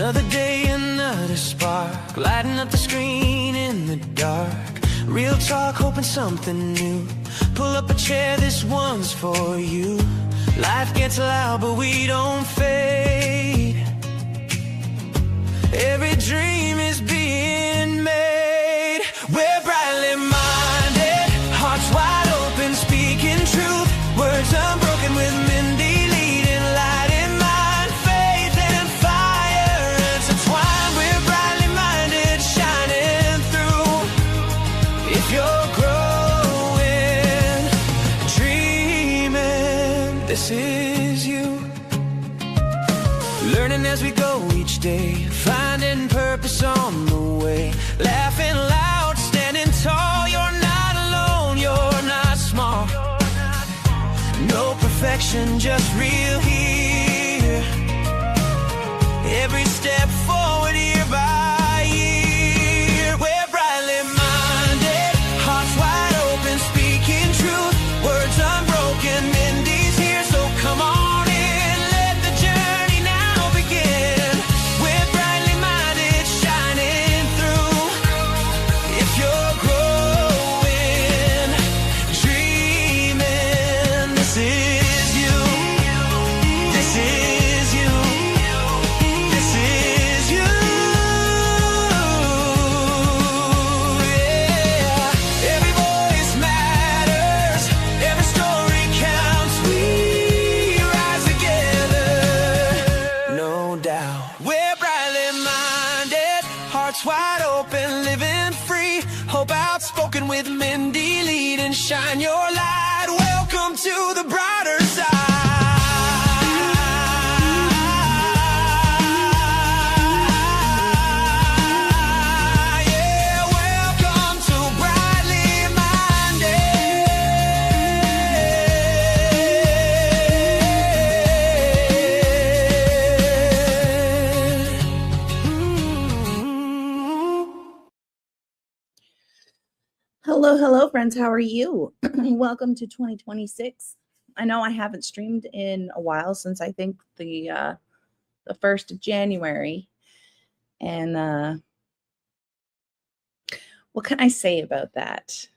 Another day, another spark, lighting up the screen in the dark. Real talk, hoping something new. Pull up a chair, this one's for you. Life gets loud, but we don't fade. Every dream is being made. We're brightly minded, hearts wide open, speaking truth. Words unbroken with Mindy leading, light in mind, faith and fire intertwined. We're brightly minded, shining through. If you're growing, dreaming, this is you. Learning as we go each day, finding purpose on the way. Laughing loud, standing tall. You're not alone, you're not small. No perfection, just real here. Every step forward, year by year. We're brightly minded, hearts wide open, speaking truth. Words unbroken, Mindy's here, so come on in. Let the journey now begin. We're brightly minded, shining through. If you're growing, dreaming, this is you. This is you. This is you. Yeah. Every voice matters. Every story counts. We rise together. No doubt. We're brightly minded, hearts wide open, living free. Hope outspoken with Mindy leading. Shine your light. Welcome to the brighter side. Yeah, welcome to Brightly Minded. Hello, hello, friends. How are you? Welcome to 2026. I know I haven't streamed in a while, since I think the 1st of January. And what can I say about that?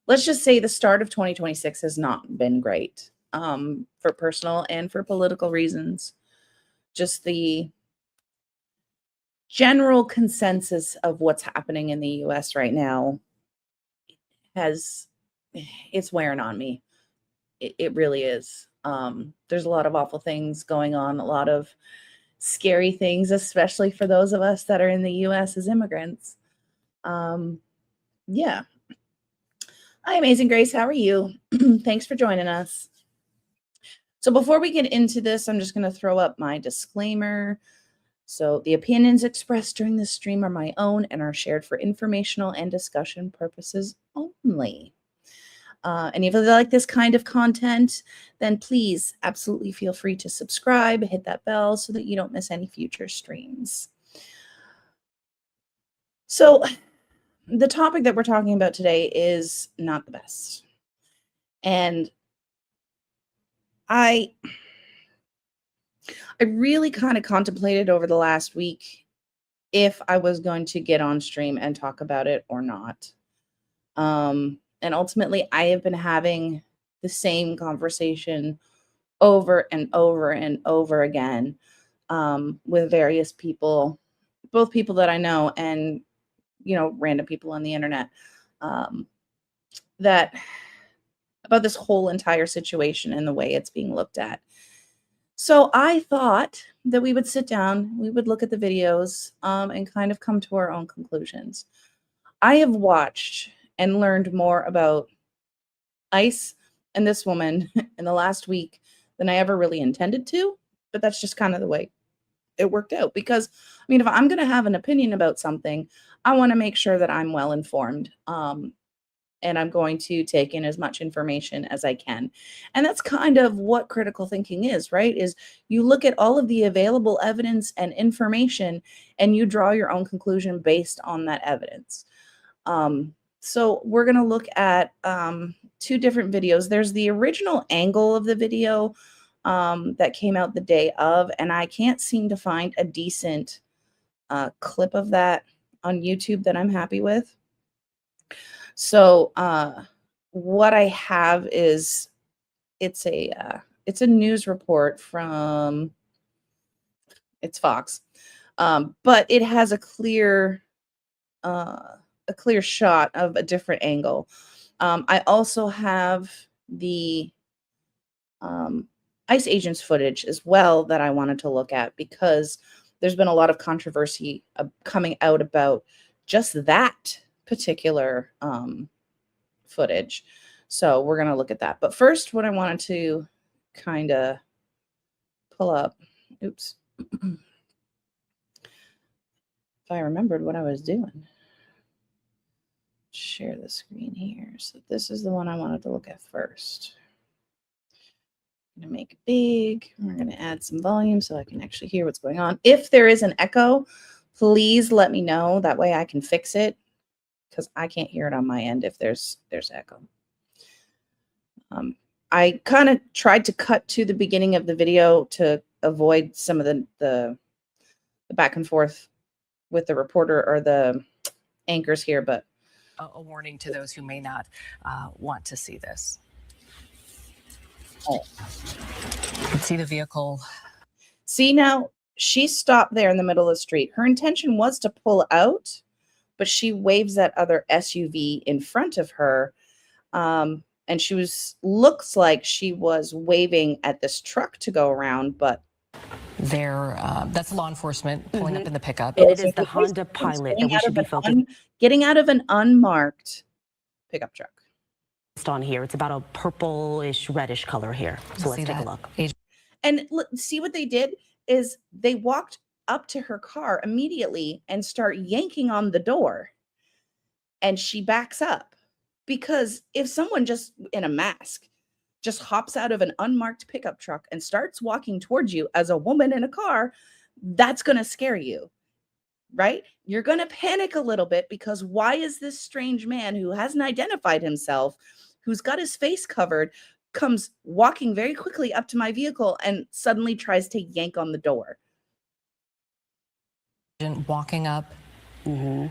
Let's just say the start of 2026 has not been great, for personal and for political reasons. Just the general consensus of what's happening in the US right now it's wearing on me. It really is. There's a lot of awful things going on, a lot of scary things, especially for those of us that are in the US as immigrants. Yeah. Hi, Amazing Grace. How are you? Thanks for joining us. So before we get into this, I'm just going to throw up my disclaimer. So the opinions expressed during this stream are my own and are shared for informational and discussion purposes only. And if you like this kind of content, then please absolutely feel free to subscribe, hit that bell so that you don't miss any future streams. So the topic that we're talking about today is not the best. And I really kind of contemplated over the last week if I was going to get on stream and talk about it or not. And ultimately, I have been having the same conversation over and over and over again, with various people, both people that I know and, random people on the internet, that about this whole entire situation and the way it's being looked at. So I thought that we would sit down, we would look at the videos, and kind of come to our own conclusions. I have watched and learned more about ICE and this woman in the last week than I ever really intended to, but that's just kind of the way it worked out. Because, if I'm going to have an opinion about something, I want to make sure that I'm well informed. And I'm going to take in as much information as I can. And that's kind of what critical thinking is, right? Is you look at all of the available evidence and information and you draw your own conclusion based on that evidence. So we're going to look at two different videos. There's the original angle of the video that came out the day of, and I can't seem to find a decent clip of that on YouTube that I'm happy with. So what I have is it's a news report from Fox, but it has a clear shot of a different angle. I also have the ICE agents footage as well that I wanted to look at, because there's been a lot of controversy coming out about just that particular footage. So we're going to look at that. But first, what I wanted to kind of pull up, oops, if I remembered what I was doing. Share the screen here. So this is the one I wanted to look at first. I'm going to make it big. We're going to add some volume so I can actually hear what's going on. If there is an echo, please let me know. That way I can fix it, because I can't hear it on my end if there's echo. I kind of tried to cut to the beginning of the video to avoid some of the back and forth with the reporter or the anchors here, but a warning to those who may not want to see this. Oh. You can see the vehicle. See, now she stopped there in the middle of the street. Her intention was to pull out, but she waves that other SUV in front of her. And she looks like she was waving at this truck to go around, but that's law enforcement pulling up in the pickup. And it is the Honda Pilot that we should be focused getting out of an unmarked pickup truck on here. It's about a purplish reddish color here. So let's take a look. And see what they did is they walked up to her car immediately and start yanking on the door, and she backs up. Because if someone just in a mask just hops out of an unmarked pickup truck and starts walking towards you as a woman in a car, that's going to scare you, right? You're going to panic a little bit, because why is this strange man who hasn't identified himself, who's got his face covered, comes walking very quickly up to my vehicle and suddenly tries to yank on the door? Walking up. Mm-hmm.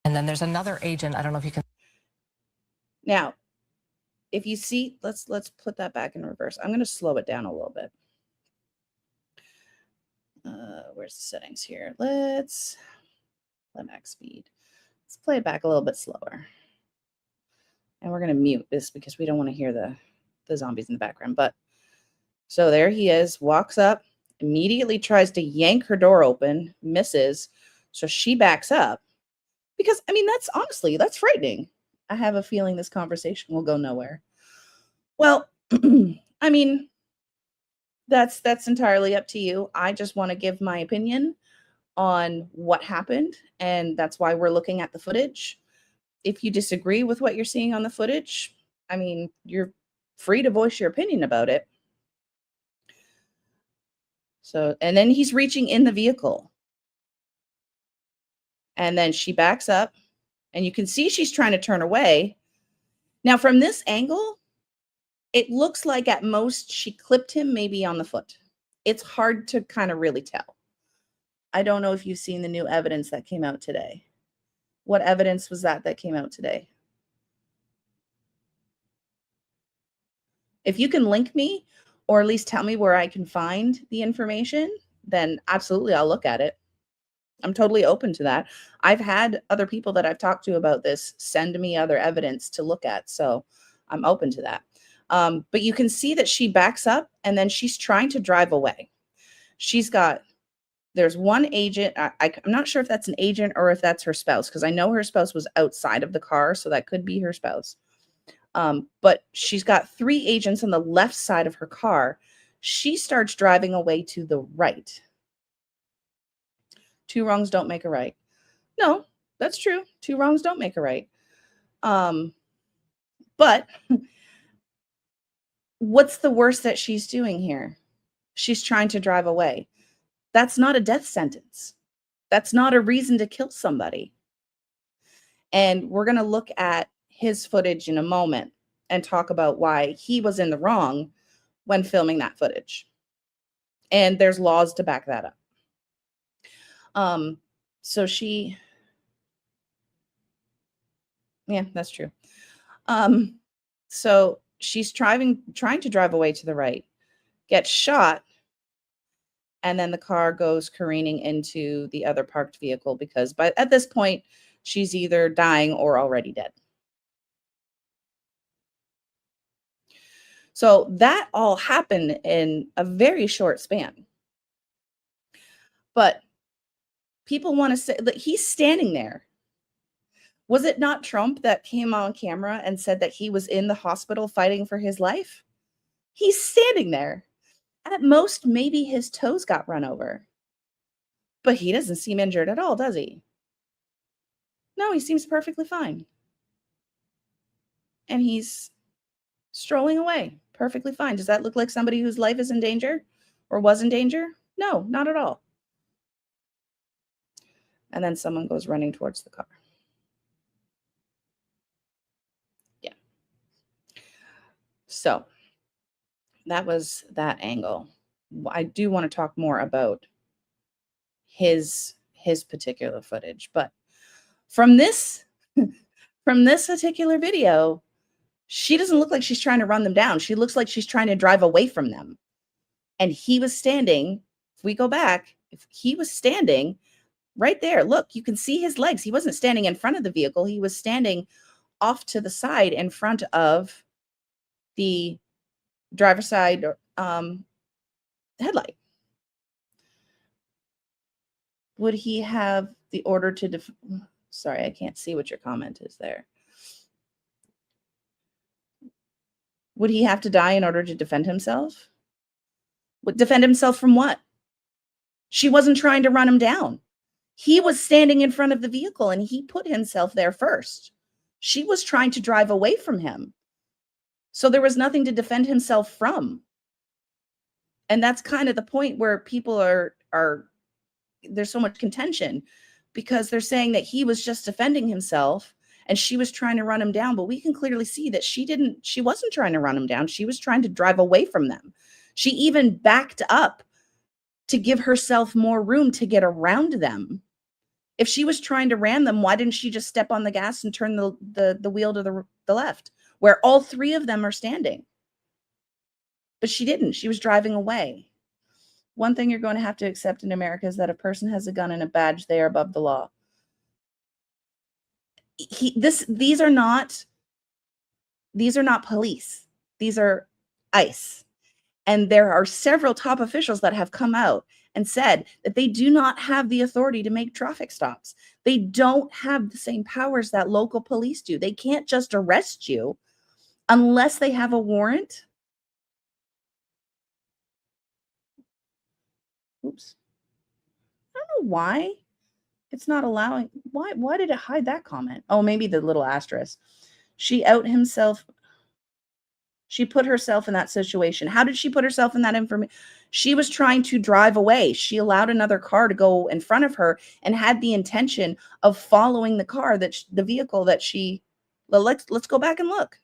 And then there's another agent. I don't know if you can. Now, if you see, let's put that back in reverse. I'm going to slow it down a little bit. Where's the settings here? Let's max speed. Let's play it back a little bit slower. And we're going to mute this because we don't want to hear the zombies in the background. But so there he is, walks up, immediately tries to yank her door open, misses. So she backs up. Because, I mean, that's frightening. I have a feeling this conversation will go nowhere. Well, I mean, that's entirely up to you. I just want to give my opinion on what happened, and that's why we're looking at the footage. If you disagree with what you're seeing on the footage, I mean, you're free to voice your opinion about it. So, and then he's reaching in the vehicle. And then she backs up, and you can see she's trying to turn away. Now, from this angle, it looks like at most she clipped him maybe on the foot. It's hard to kind of really tell. I don't know if you've seen the new evidence that came out today. What evidence was that came out today? If you can link me, or at least tell me where I can find the information, then absolutely I'll look at it. I'm totally open to that. I've had other people that I've talked to about this send me other evidence to look at. So I'm open to that. But you can see that she backs up, and then she's trying to drive away. There's one agent. I'm not sure if that's an agent or if that's her spouse, because I know her spouse was outside of the car. So that could be her spouse. But she's got 3 agents on the left side of her car. She starts driving away to the right. 2 wrongs don't make a right. No, that's true. 2 wrongs don't make a right. But what's the worst that she's doing here? She's trying to drive away. That's not a death sentence. That's not a reason to kill somebody. And we're going to look at his footage in a moment and talk about why he was in the wrong when filming that footage. And there's laws to back that up. So yeah, that's true. So she's trying to drive away to the right, gets shot, and then the car goes careening into the other parked vehicle because at this point, she's either dying or already dead. So that all happened in a very short span. But people want to say that he's standing there. Was it not Trump that came on camera and said that he was in the hospital fighting for his life? He's standing there. At most, maybe his toes got run over. But he doesn't seem injured at all, does he? No, he seems perfectly fine. And he's strolling away, perfectly fine. Does that look like somebody whose life is in danger or was in danger? No, not at all. And then someone goes running towards the car. Yeah. So that was that angle. I do want to talk more about his particular footage, but from this particular video, she doesn't look like she's trying to run them down. She looks like she's trying to drive away from them. And he was standing, if we go back, if he was standing right there, look, you can see his legs. He wasn't standing in front of the vehicle. He was standing off to the side in front of the driver's side headlight. Would he have the order to sorry, I can't see what your comment is there. Would he have to die in order to defend himself? Would defend himself from what? She wasn't trying to run him down. He was standing in front of the vehicle and he put himself there first. She was trying to drive away from him. So there was nothing to defend himself from. And that's kind of the point where people are there's so much contention because they're saying that he was just defending himself and she was trying to run him down. But we can clearly see that she wasn't trying to run him down. She was trying to drive away from them. She even backed up to give herself more room to get around them. If she was trying to ram them, why didn't she just step on the gas and turn the wheel to the left, where all three of them are standing? But she didn't. She was driving away. One thing you're going to have to accept in America is that a person has a gun and a badge, they are above the law. These are not police. These are ICE. And there are several top officials that have come out and said that they do not have the authority to make traffic stops. They don't have the same powers that local police do. They can't just arrest you unless they have a warrant. Oops. I don't know why it's not allowing. Why did it hide that comment? Oh, maybe the little asterisk. She put herself in that situation. How did she put herself in that information? She was trying to drive away. She allowed another car to go in front of her and had the intention of following the car the vehicle that she. Well, let's go back and look.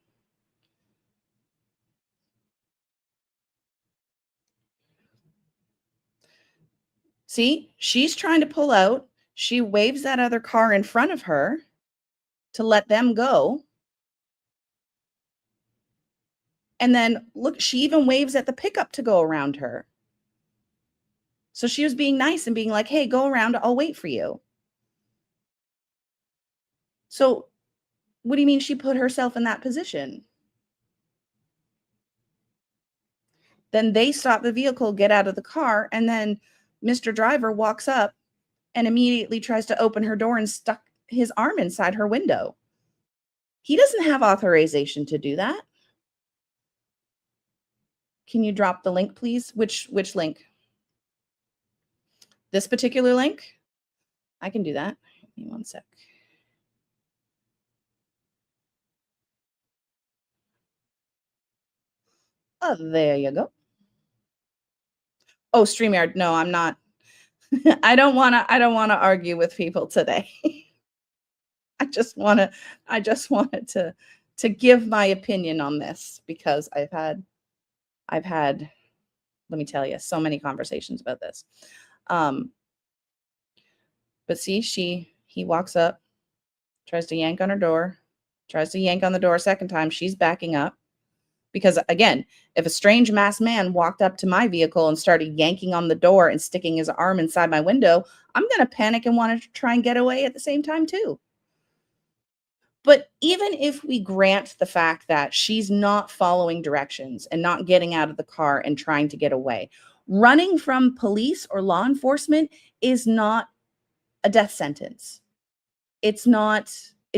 See, she's trying to pull out. She waves that other car in front of her to let them go. And then look, she even waves at the pickup to go around her. So she was being nice and being like, hey, go around. I'll wait for you. So what do you mean she put herself in that position? Then they stop the vehicle, get out of the car, and then Mr. Driver walks up and immediately tries to open her door and stuck his arm inside her window. He doesn't have authorization to do that. Can you drop the link, please? Which link? This particular link? I can do that. Give me one sec. Oh, there you go. Oh, StreamYard. No, I'm not. I don't want to argue with people today. I just wanted to give my opinion on this because I've had I've had, let me tell you, so many conversations about this. But see, he walks up, tries to yank on her door, tries to yank on the door a second time. She's backing up. Because again, if a strange masked man walked up to my vehicle and started yanking on the door and sticking his arm inside my window, I'm going to panic and want to try and get away at the same time too. But even if we grant the fact that she's not following directions and not getting out of the car and trying to get away, running from police or law enforcement is not a death sentence. It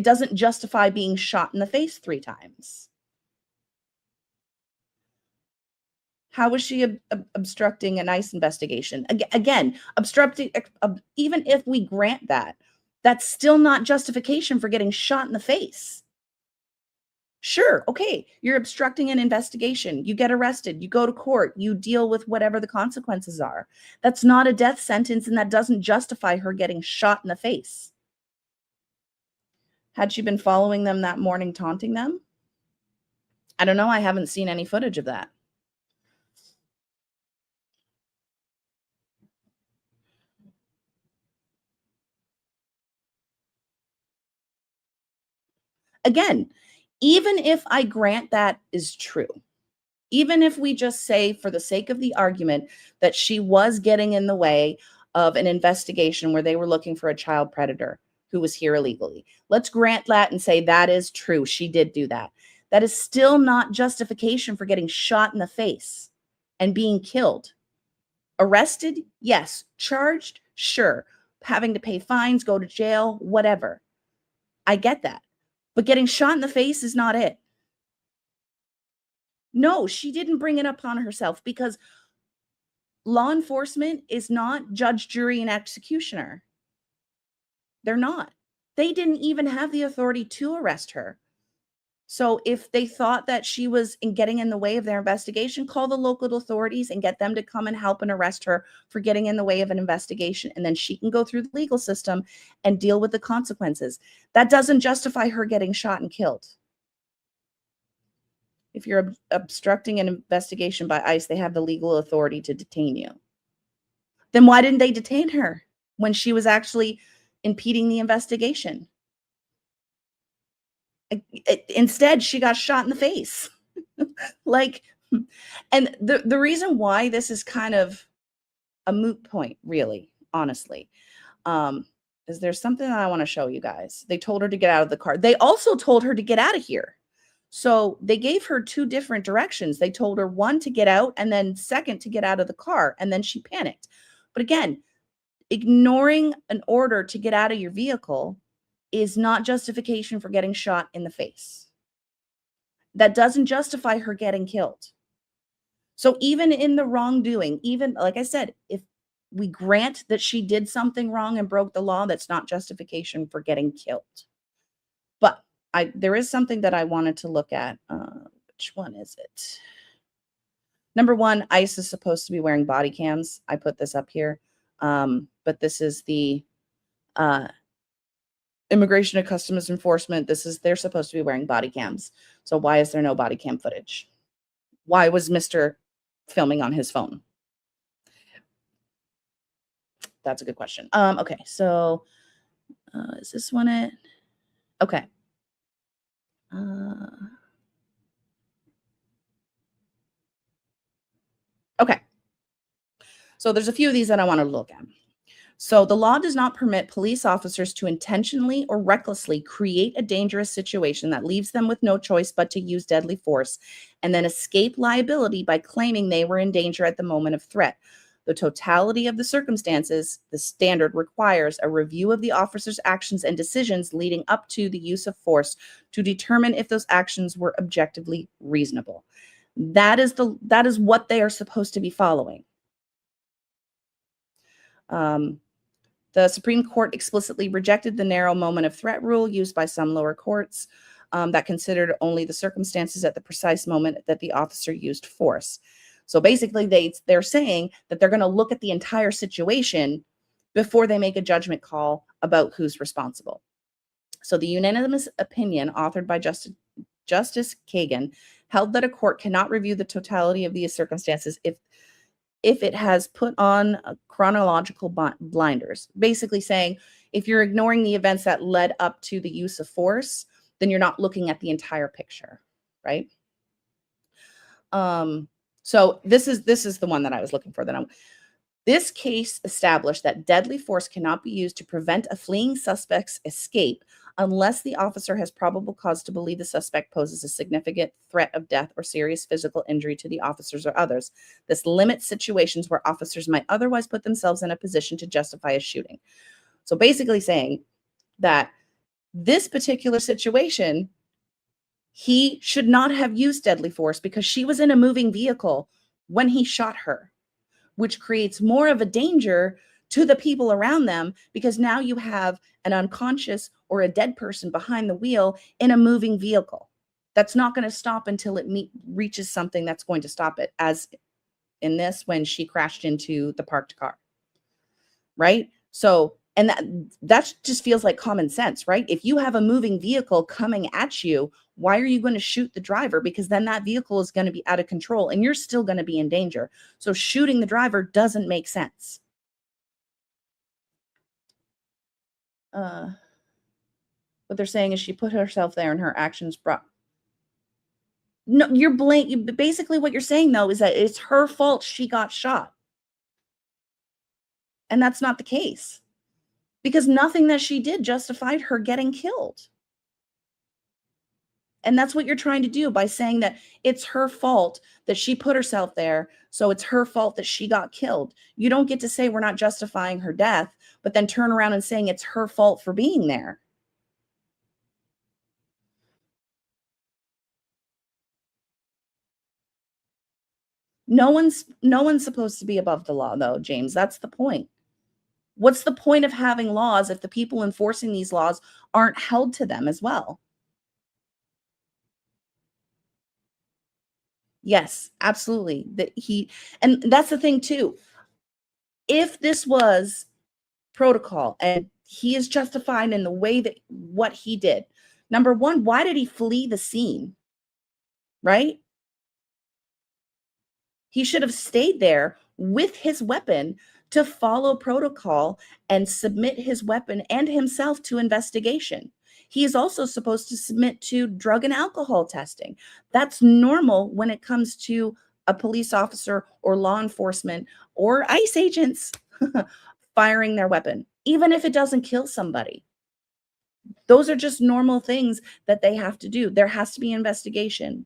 doesn't justify being shot in the face 3 times. How was she obstructing a nice investigation? Again, obstructing, even if we grant that, that's still not justification for getting shot in the face. Sure, okay, you're obstructing an investigation. You get arrested, you go to court, you deal with whatever the consequences are. That's not a death sentence, and that doesn't justify her getting shot in the face. Had she been following them that morning, taunting them? I don't know. I haven't seen any footage of that. Again, even if I grant that is true, even if we just say for the sake of the argument that she was getting in the way of an investigation where they were looking for a child predator who was here illegally, let's grant that and say that is true. She did do that. That is still not justification for getting shot in the face and being killed. Arrested? Yes. Charged? Sure. Having to pay fines, go to jail, whatever. I get that. But getting shot in the face is not it. No, she didn't bring it upon herself because law enforcement is not judge, jury, and executioner. They're not. They didn't even have the authority to arrest her. So if they thought that she was getting in the way of their investigation, call the local authorities and get them to come and help and arrest her for getting in the way of an investigation. And then she can go through the legal system and deal with the consequences. That doesn't justify her getting shot and killed. If you're obstructing an investigation by ICE, they have the legal authority to detain you. Then why didn't they detain her when she was actually impeding the investigation? Instead, she got shot in the face. And the reason why this is kind of a moot point, really, honestly, is there's something that I want to show you guys. They told her to get out of the car. They also told her to get out of here. So they gave her 2 different directions. They told her, 1, to get out, and then 2nd, to get out of the car. And then she panicked. But again, ignoring an order to get out of your vehicle is not justification for getting shot in the face. That doesn't justify her getting killed. So even in the wrongdoing, even like I said, if we grant that she did something wrong and broke the law, that's not justification for getting killed. But there is something that I wanted to look at. Which one is it? Number 1, ICE is supposed to be wearing body cams. I put this up here. But this is the Immigration and Customs Enforcement. They're supposed to be wearing body cams. So why is there no body cam footage? Why was Mr. filming on his phone? That's a good question. Okay, so is this one it? Okay. Okay. So there's a few of these that I want to look at. So the law does not permit police officers to intentionally or recklessly create a dangerous situation that leaves them with no choice but to use deadly force and then escape liability by claiming they were in danger at the moment of threat. The totality of the circumstances, the standard requires a review of the officer's actions and decisions leading up to the use of force to determine if those actions were objectively reasonable. That is what they are supposed to be following. The Supreme Court explicitly rejected the narrow moment of threat rule used by some lower courts that considered only the circumstances at the precise moment that the officer used force. So basically, they're saying that they're going to look at the entire situation before they make a judgment call about who's responsible. So the unanimous opinion authored by Justice Justice Kagan held that a court cannot review the totality of these circumstances if it has put on chronological blinders, basically saying if you're ignoring the events that led up to the use of force, then you're not looking at the entire picture, right? So this is the one that I was looking for. This case established that deadly force cannot be used to prevent a fleeing suspect's escape unless the officer has probable cause to believe the suspect poses a significant threat of death or serious physical injury to the officers or others. This limits situations where officers might otherwise put themselves in a position to justify a shooting. So basically saying that this particular situation, he should not have used deadly force because she was in a moving vehicle when he shot her, which creates more of a danger to the people around them because now you have an unconscious or a dead person behind the wheel in a moving vehicle. That's not going to stop until it reaches something that's going to stop it, as in this when she crashed into the parked car, right? So, and that just feels like common sense, right? If you have a moving vehicle coming at you, why are you going to shoot the driver? Because then that vehicle is going to be out of control and you're still going to be in danger. So shooting the driver doesn't make sense. What they're saying is she put herself there and her actions brought. No, basically what you're saying though is that it's her fault she got shot. And that's not the case. Because nothing that she did justified her getting killed. And that's what you're trying to do by saying that it's her fault that she put herself there, so it's her fault that she got killed. You don't get to say we're not justifying her death, but then turn around and saying it's her fault for being there. No one's supposed to be above the law, though, James. That's the point. What's the point of having laws if the people enforcing these laws aren't held to them as well? Yes, absolutely. And that's the thing too. If this was protocol and he is justified in the way that what he did, number one, why did he flee the scene? Right? He should have stayed there with his weapon to follow protocol and submit his weapon and himself to investigation. He is also supposed to submit to drug and alcohol testing. That's normal when it comes to a police officer or law enforcement or ICE agents firing their weapon, even if it doesn't kill somebody. Those are just normal things that they have to do. There has to be investigation.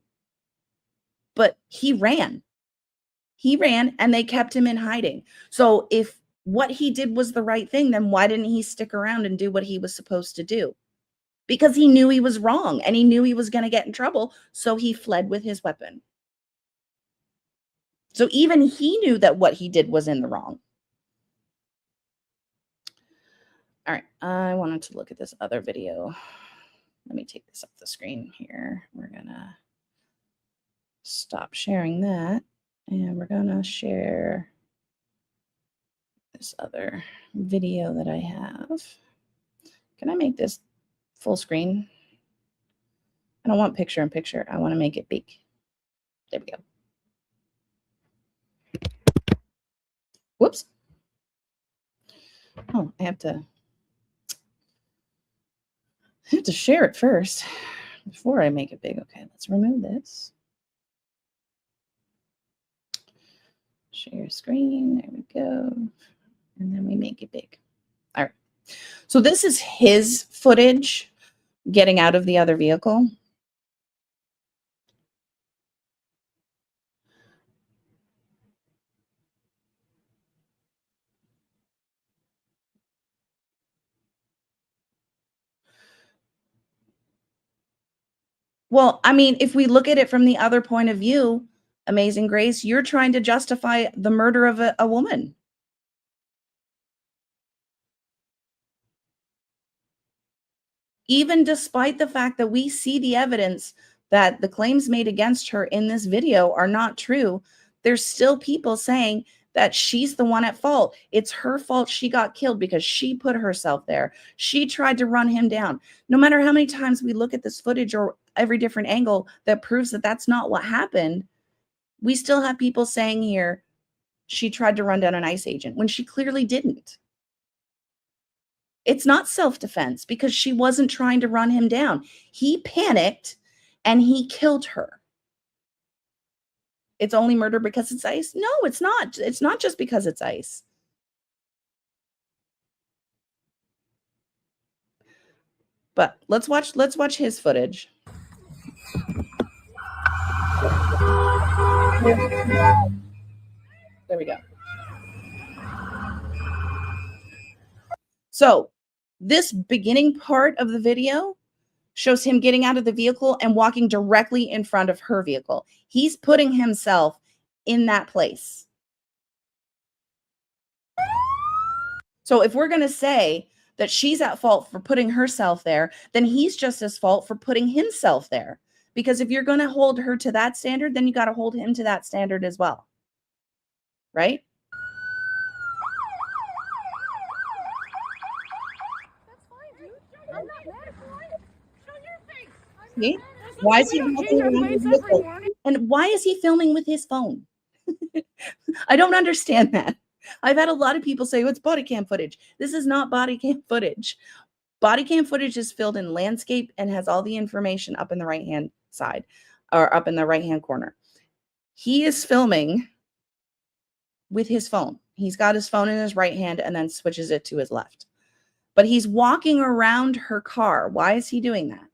But he ran. He ran and they kept him in hiding. So if what he did was the right thing, then why didn't he stick around and do what he was supposed to do? Because he knew he was wrong and he knew he was going to get in trouble. So he fled with his weapon. So even he knew that what he did was in the wrong. All right. I wanted to look at this other video. Let me take this off the screen here. We're going to stop sharing that. And we're going to share this other video that I have. Can I make this full screen? I don't want picture in picture. I want to make it big. There we go. Whoops. Oh, I have to share it first before I make it big. Okay, let's remove this. Share screen. There we go. And then we make it big. All right. So this is his footage getting out of the other vehicle. Well, I mean, if we look at it from the other point of view, Amazing Grace, you're trying to justify the murder of a woman. Even despite the fact that we see the evidence that the claims made against her in this video are not true, there's still people saying that she's the one at fault. It's her fault she got killed because she put herself there. She tried to run him down. No matter how many times we look at this footage or every different angle that proves that that's not what happened, we still have people saying here, she tried to run down an ICE agent when she clearly didn't. It's not self-defense because she wasn't trying to run him down. He panicked and he killed her. It's only murder because it's ICE? No, it's not. It's not just because it's ICE. But let's watch his footage. There we go. So this beginning part of the video shows him getting out of the vehicle and walking directly in front of her vehicle. He's putting himself in that place. So if we're going to say that she's at fault for putting herself there, then he's just as fault for putting himself there. Because if you're going to hold her to that standard, then you got to hold him to that standard as well. Right? That's fine, dude. I'm not mad at you. Show your face. See? Why is he walking around with his phone? And why is he filming with his phone? I don't understand that. I've had a lot of people say, oh, it's body cam footage. This is not body cam footage. Body cam footage is filled in landscape and has all the information up in the right-hand side or up in the right-hand corner. He is filming with his phone. He's got his phone in his right hand and then switches it to his left. But he's walking around her car. Why is he doing that?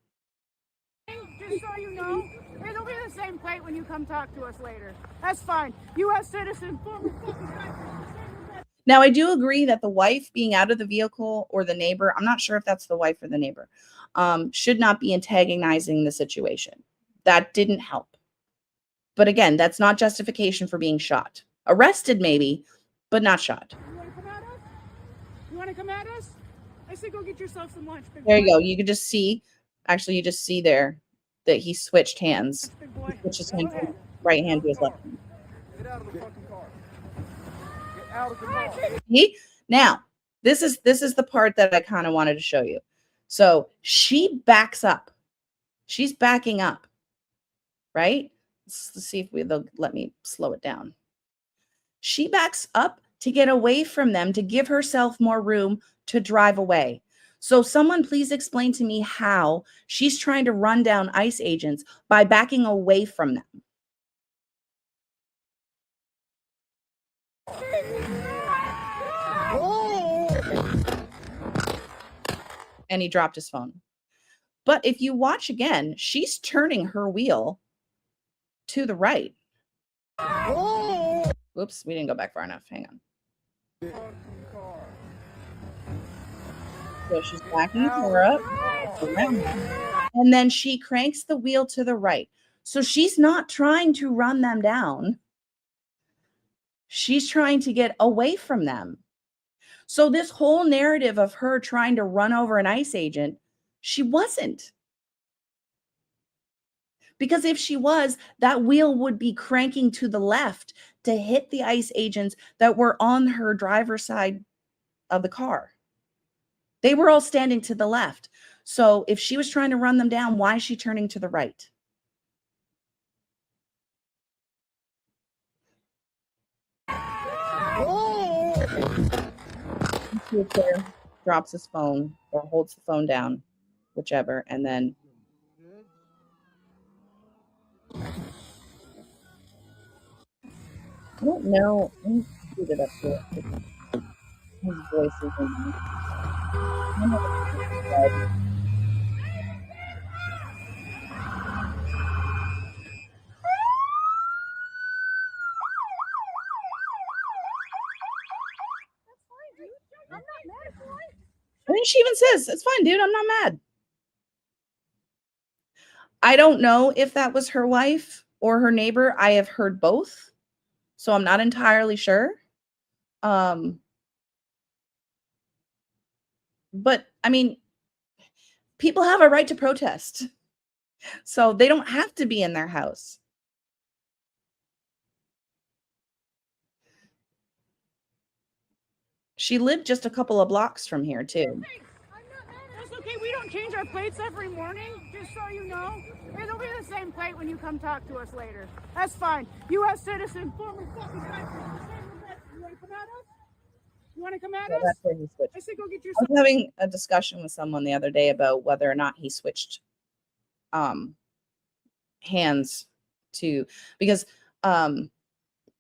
Just so you know, it'll be the same plate when you come talk to us later. That's fine. U.S. citizen, former fucking country. Now, I do agree that the wife being out of the vehicle or the neighbor, I'm not sure if that's the wife or the neighbor, should not be antagonizing the situation. That didn't help. But again, that's not justification for being shot. Arrested maybe, but not shot. You want to come at us? You want to come at us? I say go get yourself some lunch, big boy. There you go. You could just see, actually, you just see there that he switched hands. Big boy. He switched his hand from right hand to his left hand. Get out of the fucking car. Get out of the car. See? Now, this is the part that I kind of wanted to show you. So she backs up. She's backing up, right? Let's see if they'll let me slow it down. She backs up to get away from them, to give herself more room to drive away. So someone please explain to me how she's trying to run down ICE agents by backing away from them. And he dropped his phone. But if you watch again, she's turning her wheel to the right. Whoops, we didn't go back far enough. Hang on. So she's backing her up, and then she cranks the wheel to the right. So she's not trying to run them down. She's trying to get away from them. So this whole narrative of her trying to run over an ICE agent, she wasn't. Because if she was, that wheel would be cranking to the left to hit the ICE agents that were on her driver's side of the car. They were all standing to the left. So if she was trying to run them down, why is she turning to the right? There, drops his phone or holds the phone down, whichever, and then I don't know. Let me speed it up here. His voice is in there. I think she even says, it's fine, dude. I'm not mad. I don't know if that was her wife or her neighbor. I have heard both, so I'm not entirely sure. But I mean, people have a right to protest, so they don't have to be in their house. She lived just a couple of blocks from here, too. That's okay. We don't change our plates every morning, just so you know. It'll be the same plate when you come talk to us later. That's fine. U.S. citizen, former fucking country. You want to come at us? You want to come at So us? that's where he switched. I said go get your I was having a discussion with someone the other day about whether or not he switched hands to, because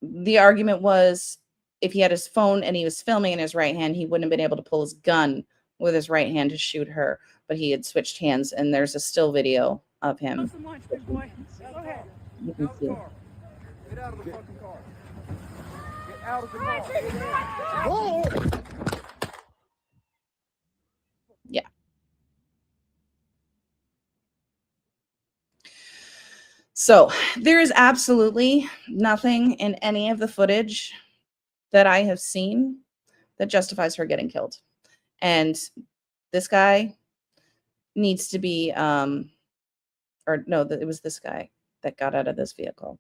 the argument was if he had his phone and he was filming in his right hand, he wouldn't have been able to pull his gun with his right hand to shoot her, but he had switched hands, and there's a still video of him. some lunch, big boy. Go ahead. You can see. Get out of the fucking car. Get out of the car. Yeah. So there is absolutely nothing in any of the footage that I have seen that justifies her getting killed. And this guy needs to be, or no, it was this guy that got out of this vehicle,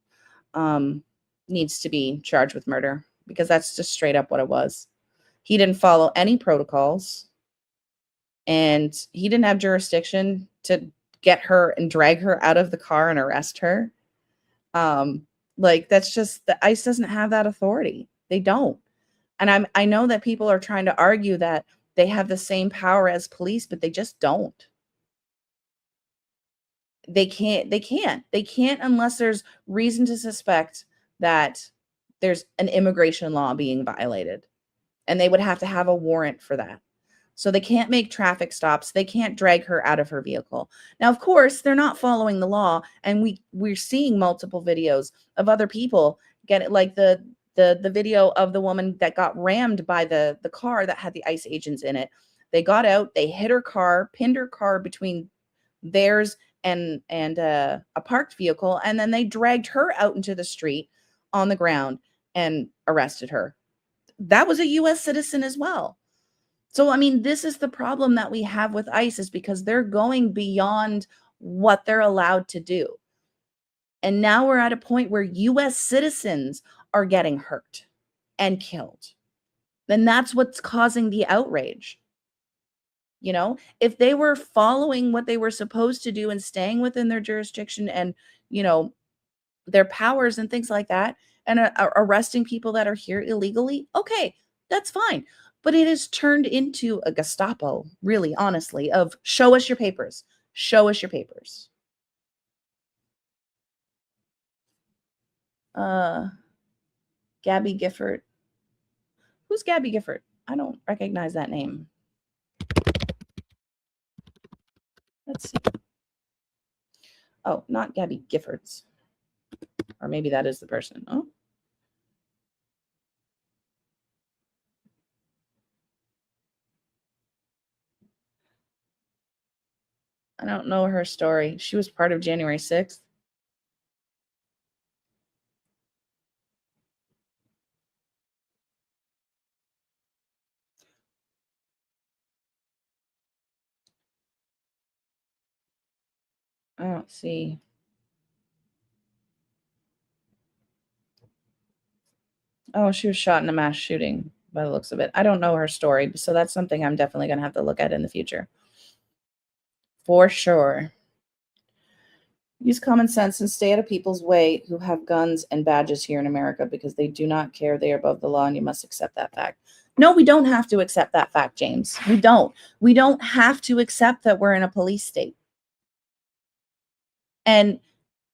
needs to be charged with murder, because that's just straight up what it was. He didn't follow any protocols, and he didn't have jurisdiction to get her and drag her out of the car and arrest her. Like, that's just, the ICE doesn't have that authority. They don't. And I know that people are trying to argue that they have the same power as police, but they just don't. They can't unless there's reason to suspect that there's an immigration law being violated, and they would have to have a warrant for that. So they can't make traffic stops. They can't drag her out of her vehicle. Now, of course, they're not following the law, and we're seeing multiple videos of other people get it, like the video of the woman that got rammed by the car that had the ICE agents in it. They got out, they hit her car, pinned her car between theirs and a parked vehicle, and then they dragged her out into the street on the ground and arrested her. That was a U.S. citizen as well. So, I mean, this is the problem that we have with ICE, is because they're going beyond what they're allowed to do. And now we're at a point where U.S. citizens are getting hurt and killed. Then that's what's causing the outrage. You know, if they were following what they were supposed to do and staying within their jurisdiction and, you know, their powers and things like that, and arresting people that are here illegally, okay, that's fine. But it has turned into a Gestapo, really, honestly, of show us your papers. Show us your papers. Gabby Gifford. Who's Gabby Gifford? I don't recognize that name. Let's see. Oh, not Gabby Giffords. Or maybe that is the person. Oh. I don't know her story. She was part of January 6th. I don't see. Oh, she was shot in a mass shooting by the looks of it. I don't know her story, so that's something I'm definitely going to have to look at in the future. For sure. Use common sense and stay out of people's way who have guns and badges here in America, because they do not care. They are above the law, and you must accept that fact. No, we don't have to accept that fact, James. We don't. We don't have to accept that we're in a police state. And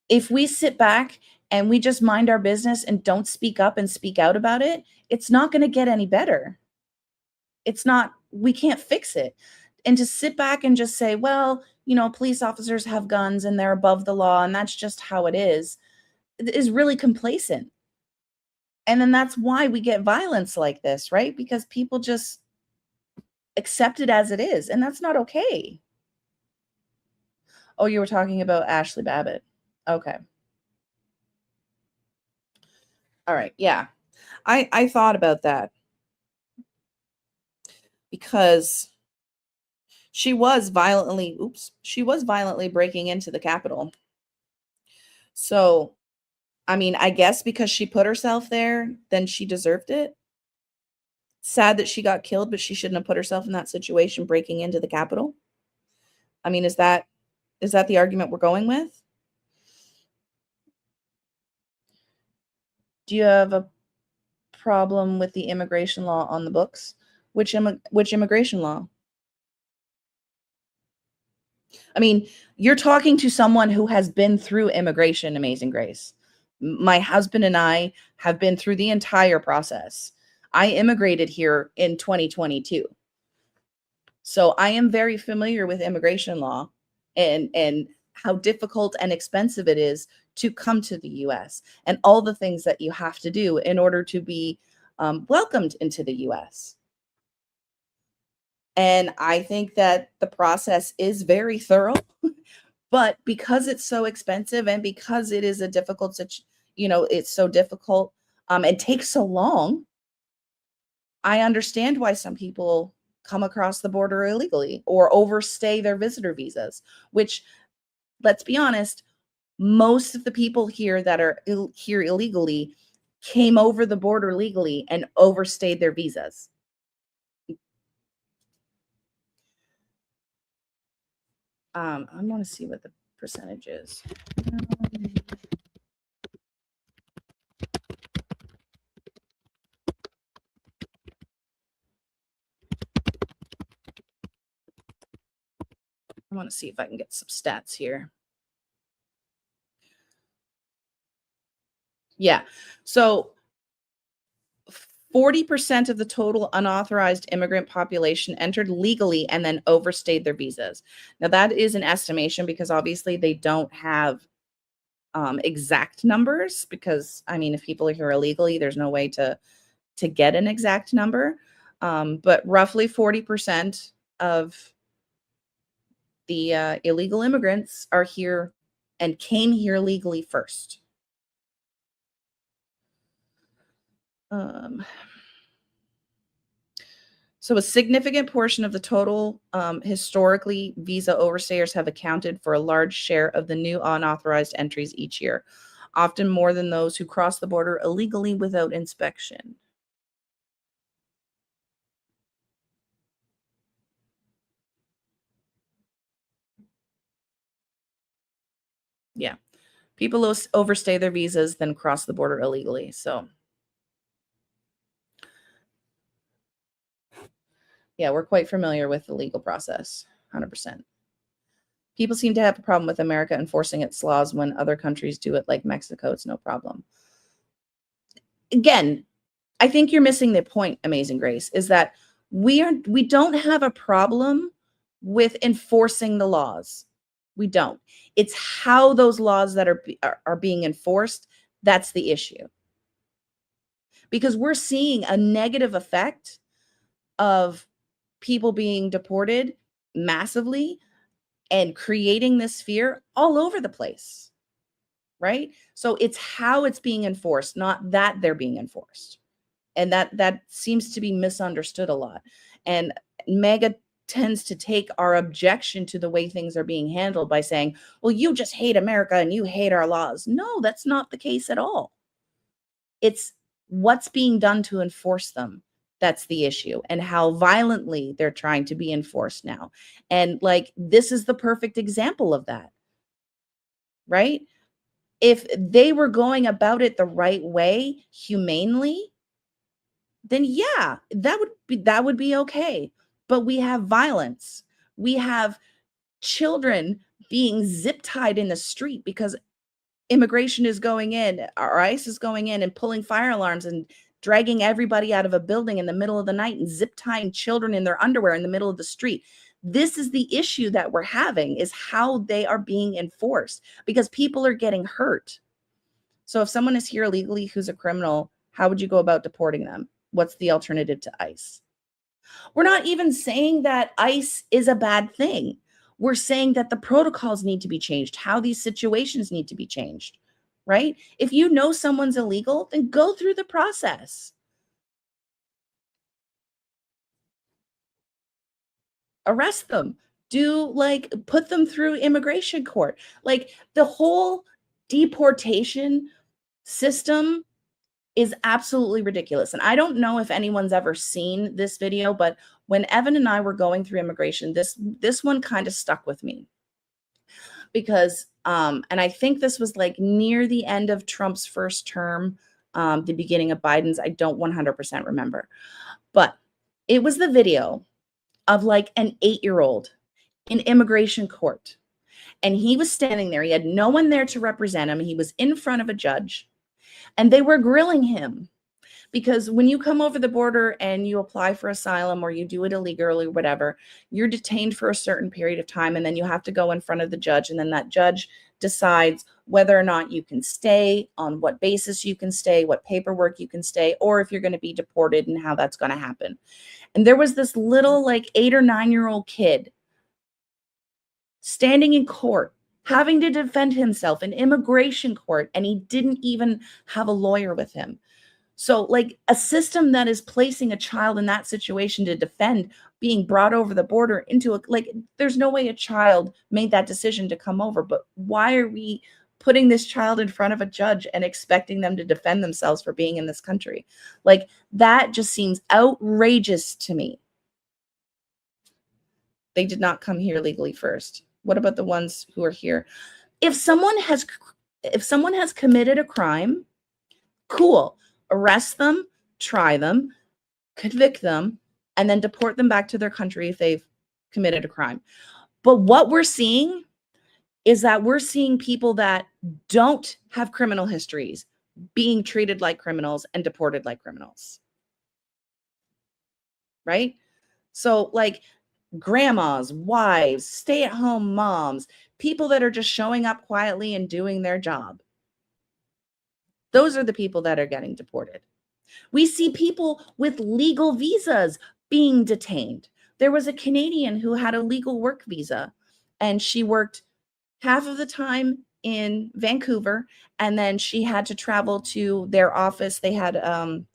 if we sit back and we just mind our business and don't speak up and speak out about it, it's not going to get any better. It's not, we can't fix it. And to sit back and just say, well, you know, police officers have guns and they're above the law, and that's just how it is really complacent. And then that's why we get violence like this, right? Because people just accept it as it is, and that's not okay. Oh, you were talking about Ashley Babbitt. Okay. All right. Yeah. I thought about that, because she was violently breaking into the Capitol. So, I mean, I guess because she put herself there, then she deserved it. sad that she got killed, but she shouldn't have put herself in that situation breaking into the Capitol? I mean, is that the argument we're going with? Do you have a problem with the immigration law on the books? Which immigration law? I mean, you're talking to someone who has been through immigration, Amazing Grace. My husband and I have been through the entire process. I immigrated here in 2022. So I am very familiar with immigration law and how difficult and expensive it is to come to the US and all the things that you have to do in order to be welcomed into the US. And I think that the process is very thorough, but because it's so expensive and because it is a difficult it's so difficult and takes so long, I understand why some people come across the border illegally or overstay their visitor visas, which, let's be honest, most of the people here that are here illegally came over the border legally and overstayed their visas. I want to see what the percentage is. I want to see if I can get some stats here. Yeah. So 40% of the total unauthorized immigrant population entered legally and then overstayed their visas. Now, that is an estimation because obviously they don't have exact numbers because, I mean, if people are here illegally, there's no way to get an exact number. But roughly 40% of the illegal immigrants are here and came here legally first. So a significant portion of the total historically visa overstayers have accounted for a large share of the new unauthorized entries each year, often more than those who cross the border illegally without inspection. Yeah. People overstay their visas, then cross the border illegally. So, yeah, we're quite familiar with the legal process, 100%. People seem to have a problem with America enforcing its laws when other countries do it, like Mexico. It's no problem. Again, I think you're missing the point, Amazing Grace, is that we don't have a problem with enforcing the laws. We don't. It's how those laws that are being enforced, that's the issue. Because we're seeing a negative effect of people being deported massively and creating this fear all over the place, right? So it's how it's being enforced, not that they're being enforced. And that seems to be misunderstood a lot. And Mega tends to take our objection to the way things are being handled by saying, well, you just hate America and you hate our laws. No, that's not the case at all. It's what's being done to enforce them. That's the issue, and how violently they're trying to be enforced now. And like, this is the perfect example of that, right? If they were going about it the right way, humanely, then yeah, that would be okay. But we have violence. We have children being zip tied in the street because immigration is going in, or ICE is going in and pulling fire alarms and dragging everybody out of a building in the middle of the night and zip tying children in their underwear in the middle of the street. This is the issue that we're having, is how they are being enforced, because people are getting hurt. So if someone is here illegally who's a criminal, how would you go about deporting them? What's the alternative to ICE? We're not even saying that ICE is a bad thing. We're saying that the protocols need to be changed, how these situations need to be changed, right? If you know someone's illegal, then go through the process. Arrest them. Put them through immigration court. Like, the whole deportation system is absolutely ridiculous. And I don't know if anyone's ever seen this video, but when Evan and I were going through immigration, this one kind of stuck with me because and I think this was like near the end of Trump's first term, the beginning of Biden's. I don't 100% remember, but it was the video of like an 8-year-old in immigration court. And he was standing there. He had no one there to represent him. He was in front of a judge and they were grilling him because when you come over the border and you apply for asylum or you do it illegally or whatever, you're detained for a certain period of time. And then you have to go in front of the judge. And then that judge decides whether or not you can stay, on what basis you can stay, what paperwork you can stay, or if you're going to be deported and how that's going to happen. And there was this little like 8 or 9-year-old kid standing in court, having to defend himself in immigration court, and he didn't even have a lawyer with him. So like a system that is placing a child in that situation to defend being brought over the border into a, like, there's no way a child made that decision to come over, but why are we putting this child in front of a judge and expecting them to defend themselves for being in this country? Like, that just seems outrageous to me. They did not come here legally first. What about the ones who are here? If someone has committed a crime, cool. Arrest them, try them, convict them, and then deport them back to their country if they've committed a crime. But what we're seeing is that we're seeing people that don't have criminal histories being treated like criminals and deported like criminals. Right? So like grandmas, wives, stay-at-home moms, people that are just showing up quietly and doing their job. Those are the people that are getting deported. We see people with legal visas being detained. There was a Canadian who had a legal work visa, and she worked half of the time in Vancouver, and then she had to travel to their office. They had a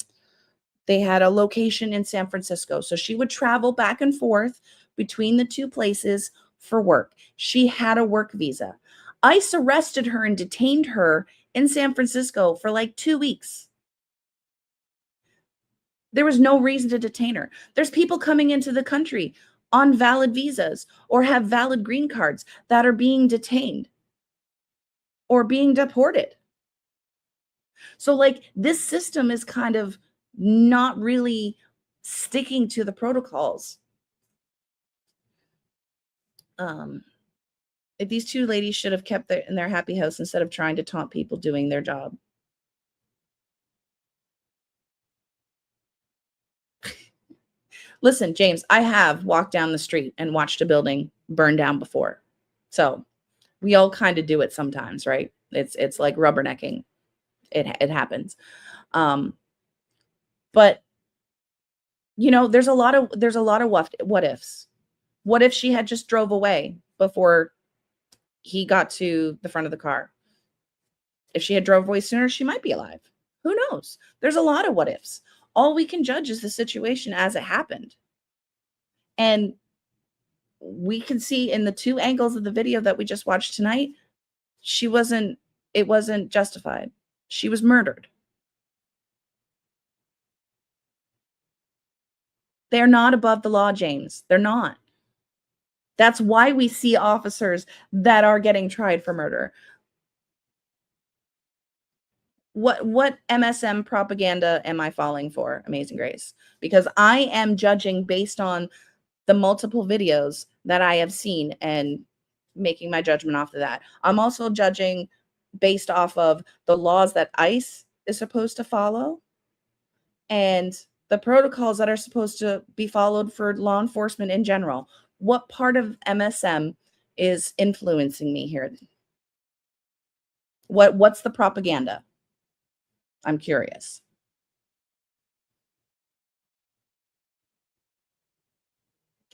location in San Francisco. So she would travel back and forth between the two places for work. She had a work visa. ICE arrested her and detained her in San Francisco for like 2 weeks. There was no reason to detain her. There's people coming into the country on valid visas or have valid green cards that are being detained or being deported. So like this system is kind of not really sticking to the protocols. These two ladies should have kept in their happy house instead of trying to taunt people doing their job. Listen, James, I have walked down the street and watched a building burn down before. So we all kind of do it sometimes, right? It's like rubbernecking. It happens. But you know, there's a lot of what ifs. What if she had just drove away before he got to the front of the car? If she had drove away sooner, she might be alive. Who knows? There's a lot of what ifs. All we can judge is the situation as it happened. And we can see in the 2 angles of the video that we just watched tonight, it wasn't justified. She was murdered. They're not above the law, James. They're not. That's why we see officers that are getting tried for murder. What MSM propaganda am I falling for, Amazing Grace? Because I am judging based on the multiple videos that I have seen and making my judgment off of that. I'm also judging based off of the laws that ICE is supposed to follow and the protocols that are supposed to be followed for law enforcement in general. What part of MSM is influencing me here? What's the propaganda? I'm curious.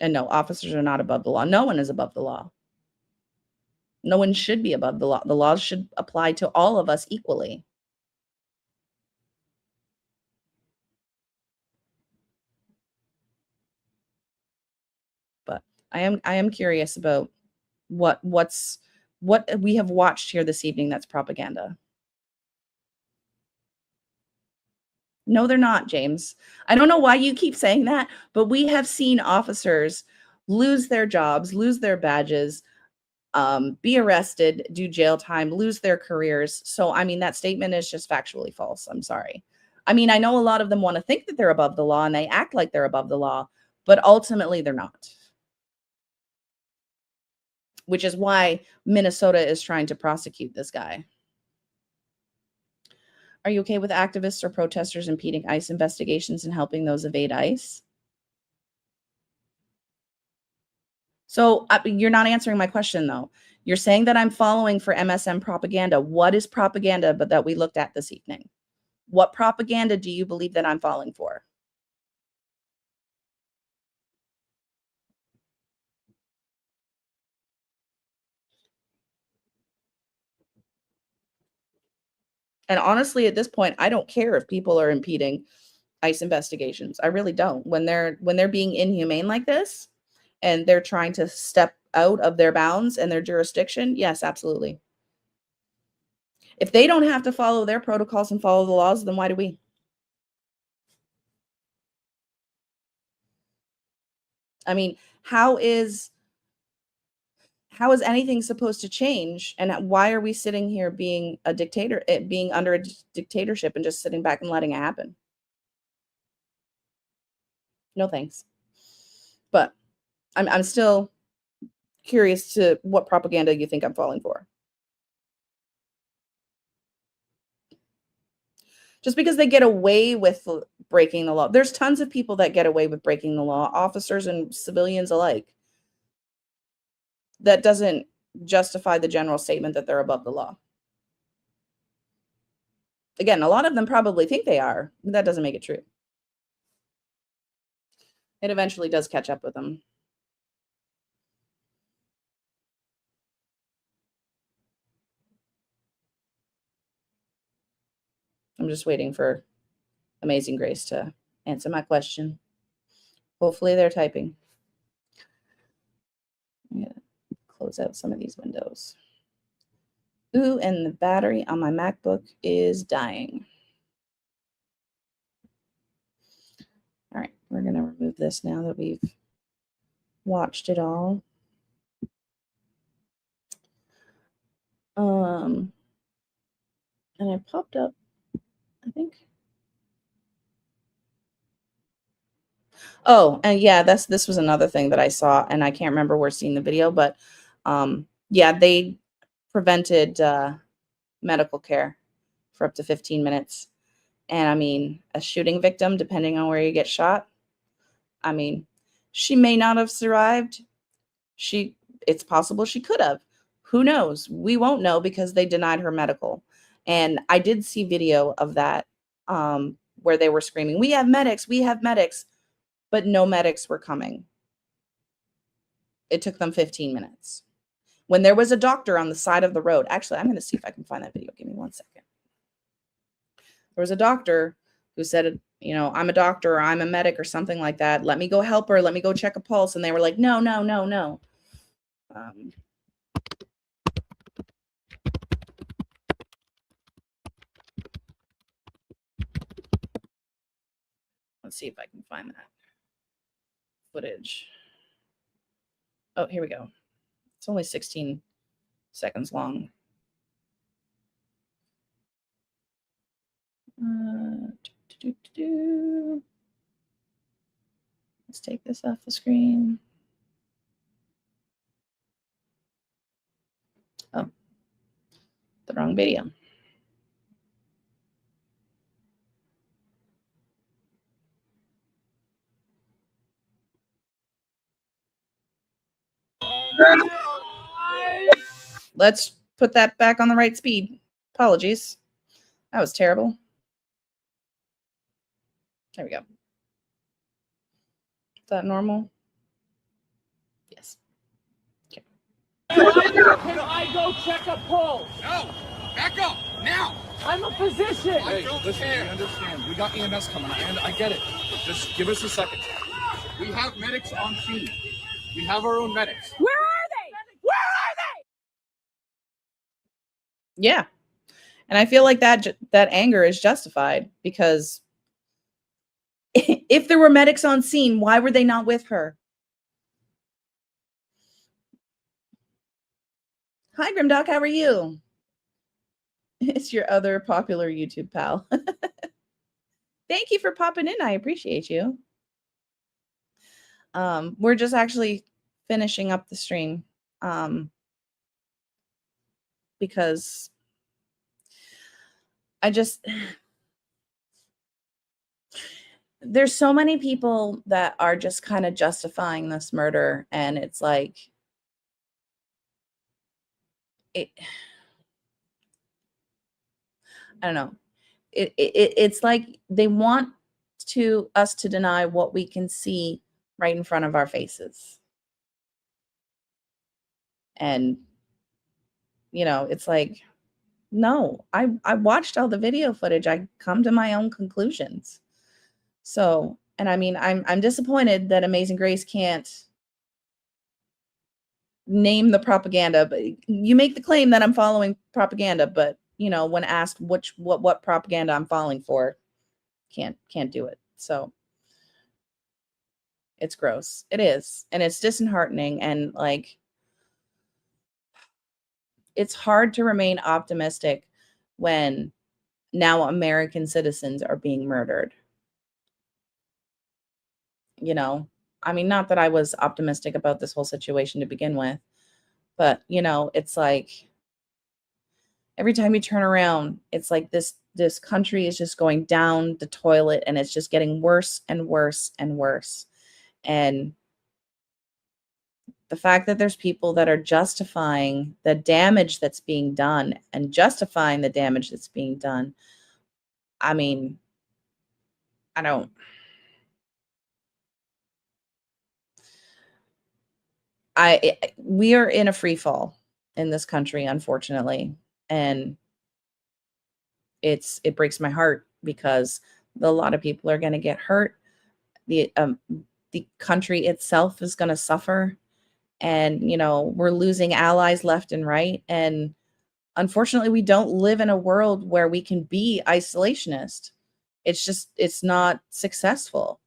And no, officers are not above the law. No one is above the law. No one should be above the law. The laws should apply to all of us equally. But I am curious about what we have watched here this evening that's propaganda. No, they're not, James. I don't know why you keep saying that, but we have seen officers lose their jobs, lose their badges, be arrested, do jail time, lose their careers. So, I mean, that statement is just factually false. I'm sorry. I mean, I know a lot of them want to think that they're above the law and they act like they're above the law, but ultimately they're not. Which is why Minnesota is trying to prosecute this guy. Are you okay with activists or protesters impeding ICE investigations and helping those evade ICE? So you're not answering my question, though. You're saying that I'm following for MSM propaganda. What is propaganda but that we looked at this evening? What propaganda do you believe that I'm falling for? And honestly, at this point, I don't care if people are impeding ICE investigations. I really don't. When they're being inhumane like this and they're trying to step out of their bounds and their jurisdiction, yes, absolutely. If they don't have to follow their protocols and follow the laws, then why do we? I mean, how is anything supposed to change? And why are we sitting here being a dictator, being under a dictatorship and just sitting back and letting it happen? No thanks. But I'm still curious to what propaganda you think I'm falling for. Just because they get away with breaking the law. There's tons of people that get away with breaking the law, officers and civilians alike. That doesn't justify the general statement that they're above the law. Again, a lot of them probably think they are, but that doesn't make it true. It eventually does catch up with them. I'm just waiting for Amazing Grace to answer my question. Hopefully they're typing. I'm gonna close out some of these windows. Ooh, and the battery on my MacBook is dying. All right, we're gonna remove this now that we've watched it all. And I popped up, I think. Oh, and yeah, this was another thing that I saw, and I can't remember where seeing the video, but yeah, they prevented medical care for up to 15 minutes. And I mean, a shooting victim, depending on where you get shot, I mean, she may not have survived. It's possible she could have. Who knows? We won't know because they denied her medical. And I did see video of that where they were screaming, "We have medics, we have medics," but no medics were coming. It took them 15 minutes. When there was a doctor on the side of the road. Actually, I'm going to see if I can find that video. Give me 1 second. There was a doctor who said, you know, "I'm a doctor," or "I'm a medic," or something like that. "Let me go help her. Let me go check a pulse." And they were like, "No, no, no, no." Let's see if I can find that footage. Oh, here we go. It's only 16 seconds long. Let's take this off the screen. Oh, the wrong video. Let's put that back on the right speed. Apologies. That was terrible. There we go. Is that normal? Yes. Okay. Can I go check a pulse? No! Back up! Now! I'm a physician. Hey, listen, we understand. We got EMS coming, and I get it. Just give us a second. We have medics on scene. We have our own medics. Where are they? Where are they? Yeah. And I feel like that anger is justified because If there were medics on scene, why were they not with her? Hi, Grimdoc. How are you? It's your other popular YouTube pal. Thank you for popping in. I appreciate you. We're just actually finishing up the stream because there's so many people that are just kind of justifying this murder, and it's like I don't know. It's like they want us to deny what we can see right in front of our faces. And it's like, no, I watched all the video footage. I come to my own conclusions. So, and I mean, I'm disappointed that Amazing Grace can't name the propaganda, but you make the claim that I'm following propaganda, but when asked what propaganda I'm falling for, can't do it. So it's gross. It is. And it's disheartening, and like it's hard to remain optimistic when now American citizens are being murdered. I mean, not that I was optimistic about this whole situation to begin with, but it's like every time you turn around, it's like this country is just going down the toilet, and it's just getting worse and worse and worse. And the fact that there's people that are justifying the damage that's being done and justifying the damage that's being done. I mean, we are in a free fall in this country, unfortunately. And it breaks my heart because a lot of people are going to get hurt. The country itself is going to suffer. And, we're losing allies left and right. And unfortunately, we don't live in a world where we can be isolationist. It's not successful.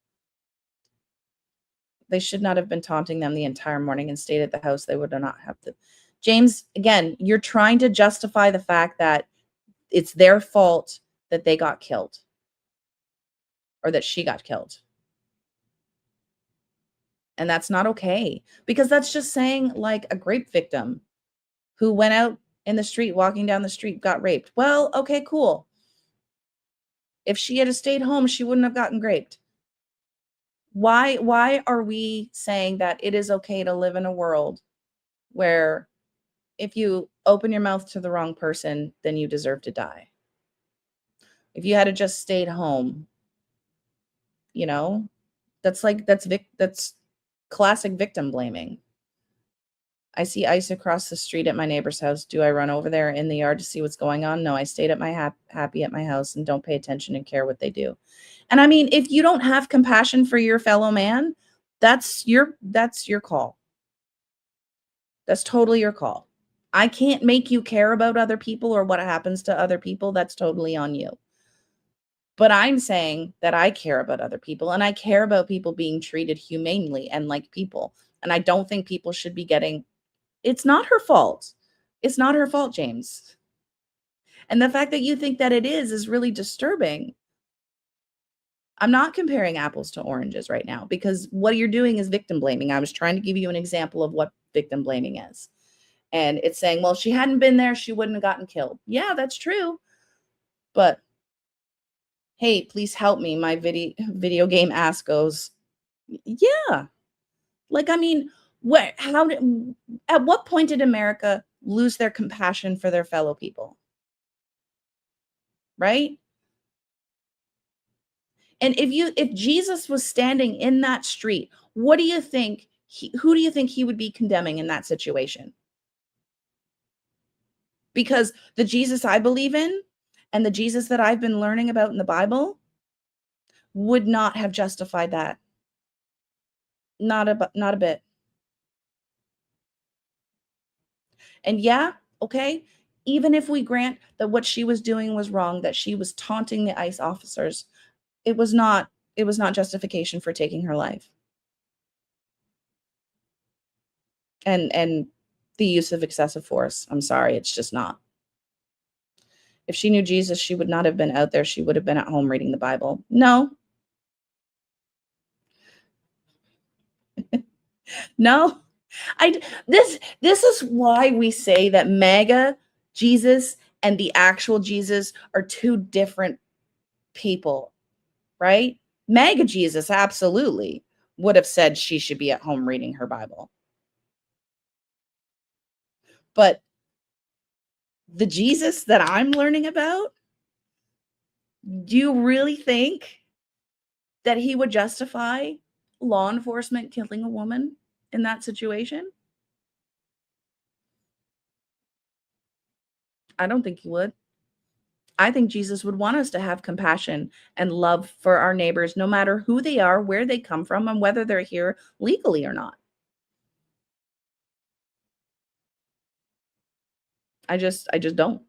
They should not have been taunting them the entire morning and stayed at the house. They would not have to. James, again, you're trying to justify the fact that it's their fault that they got killed or that she got killed. And that's not okay, because that's just saying like a rape victim who went out in the street, walking down the street, got raped. Well, okay, cool. If she had stayed home, she wouldn't have gotten raped. Why are we saying that it is okay to live in a world where if you open your mouth to the wrong person, then you deserve to die? If you had just stayed home, that's classic victim blaming. I see ice across the street at my neighbor's house. Do I run over there in the yard to see what's going on? No, I stayed at my happy at my house and don't pay attention and care what they do. And I mean, if you don't have compassion for your fellow man, that's your call. That's totally your call. I can't make you care about other people or what happens to other people. That's totally on you. But I'm saying that I care about other people, and I care about people being treated humanely and like people. And I don't think people should be getting, it's not her fault. It's not her fault, James. And the fact that you think that it is really disturbing. I'm not comparing apples to oranges right now, because what you're doing is victim blaming. I was trying to give you an example of what victim blaming is. And it's saying, well, if she hadn't been there, she wouldn't have gotten killed. Yeah, that's true. But hey, please help me. My video game ass goes, yeah. Like, I mean, at what point did America lose their compassion for their fellow people? Right? And if Jesus was standing in that street, who do you think he would be condemning in that situation? Because the Jesus I believe in and the Jesus that I've been learning about in the Bible would not have justified that. Not a bit. And yeah, okay, even if we grant that what she was doing was wrong, that she was taunting the ICE officers, it was not it was not justification for taking her life. And the use of excessive force, I'm sorry, it's just not. If she knew Jesus, she would not have been out there. She would have been at home reading the Bible. No. No. This is why we say that MAGA Jesus and the actual Jesus are two different people, right? MAGA Jesus absolutely would have said she should be at home reading her Bible. But the Jesus that I'm learning about, do you really think that he would justify law enforcement killing a woman in that situation? I don't think he would. I think Jesus would want us to have compassion and love for our neighbors, no matter who they are, where they come from, and whether they're here legally or not. I just don't.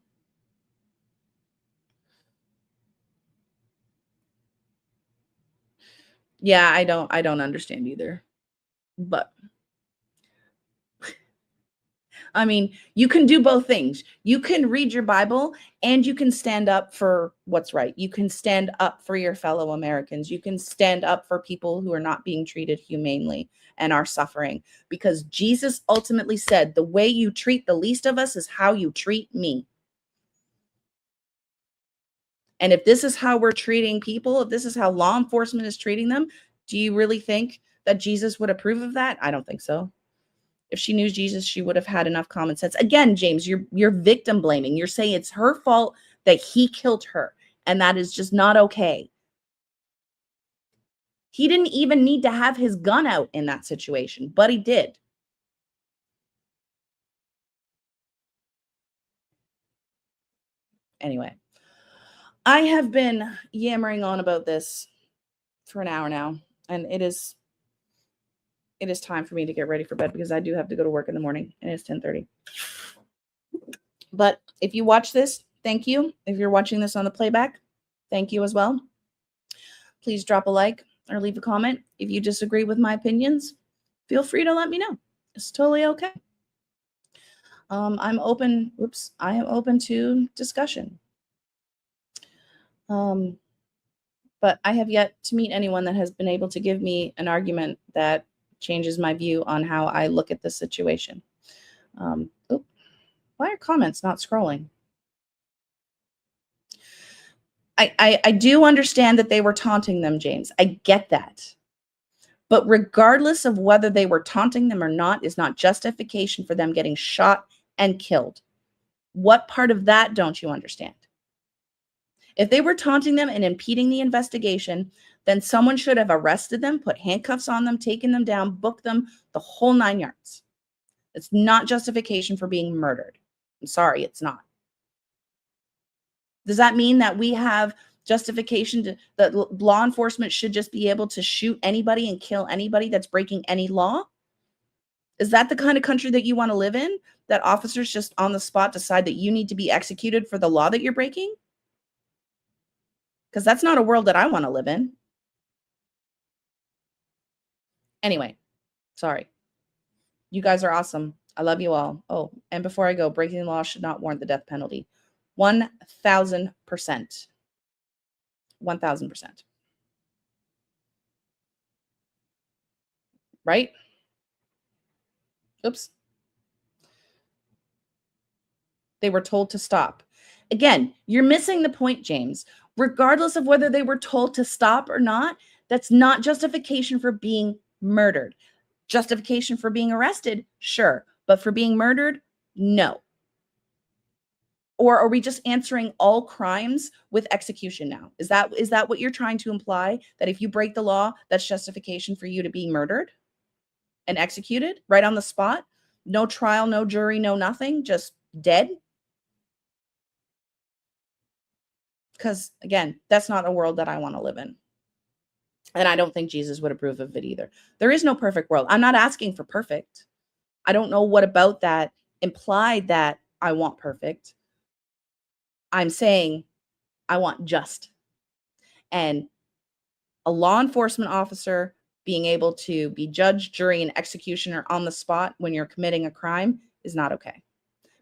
Yeah, I don't understand either. But I mean, you can do both things. You can read your Bible and you can stand up for what's right. You can stand up for your fellow Americans. You can stand up for people who are not being treated humanely and are suffering, because Jesus ultimately said, the way you treat the least of us is how you treat me. And if this is how we're treating people, if this is how law enforcement is treating them, do you really think that Jesus would approve of that? I don't think so. If she knew Jesus, she would have had enough common sense. Again, James, you're victim blaming. You're saying it's her fault that he killed her, and that is just not okay. He didn't even need to have his gun out in that situation, but he did. Anyway, I have been yammering on about this for an hour now, and it is time for me to get ready for bed, because I do have to go to work in the morning, and it's 10:30. But if you watch this, thank you. If you're watching this on the playback, thank you as well. Please drop a like or leave a comment. If you disagree with my opinions, feel free to let me know. It's totally okay. I'm open. I am open to discussion. But I have yet to meet anyone that has been able to give me an argument that changes my view on how I look at this situation. Why are comments not scrolling? I do understand that they were taunting them, James. I get that. But regardless of whether they were taunting them or not, is not justification for them getting shot and killed. What part of that don't you understand? If they were taunting them and impeding the investigation, then someone should have arrested them, put handcuffs on them, taken them down, booked them, the whole 9 yards. It's not justification for being murdered. I'm sorry, it's not. Does that mean that we have justification that law enforcement should just be able to shoot anybody and kill anybody that's breaking any law? Is that the kind of country that you want to live in? That officers just on the spot decide that you need to be executed for the law that you're breaking? Because that's not a world that I want to live in. Anyway, sorry. You guys are awesome. I love you all. Oh, and before I go, breaking the law should not warrant the death penalty. 1,000%. 1,000%. Right? Oops. They were told to stop. Again, you're missing the point, James. Regardless of whether they were told to stop or not, that's not justification for being murdered. Justification for being arrested, sure. But for being murdered, no. Or are we just answering all crimes with execution now? Is that what you're trying to imply? That if you break the law, that's justification for you to be murdered and executed right on the spot? No trial, no jury, no nothing, just dead? Because again, that's not a world that I want to live in. And I don't think Jesus would approve of it either. There is no perfect world. I'm not asking for perfect. I don't know what about that implied that I want perfect. I'm saying I want just. And A law enforcement officer being able to be judge, jury, and executioner on the spot when you're committing a crime is not okay.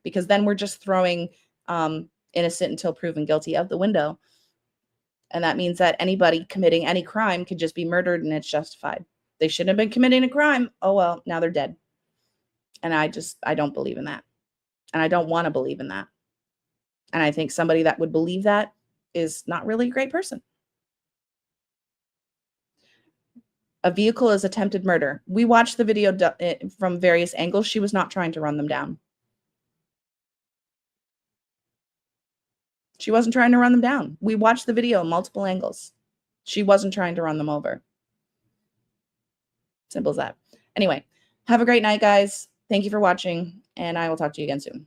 Because then we're just throwing innocent until proven guilty out the window. And that means that anybody committing any crime could just be murdered and it's justified. They shouldn't have been committing a crime. Oh, well, now they're dead. And I don't believe in that. And I don't want to believe in that. And I think somebody that would believe that is not really a great person. A vehicle is attempted murder. We watched the video from various angles. She was not trying to run them down. She wasn't trying to run them down. We watched the video multiple angles. She wasn't trying to run them over. Simple as that. Anyway, have a great night, guys. Thank you for watching, and I will talk to you again soon.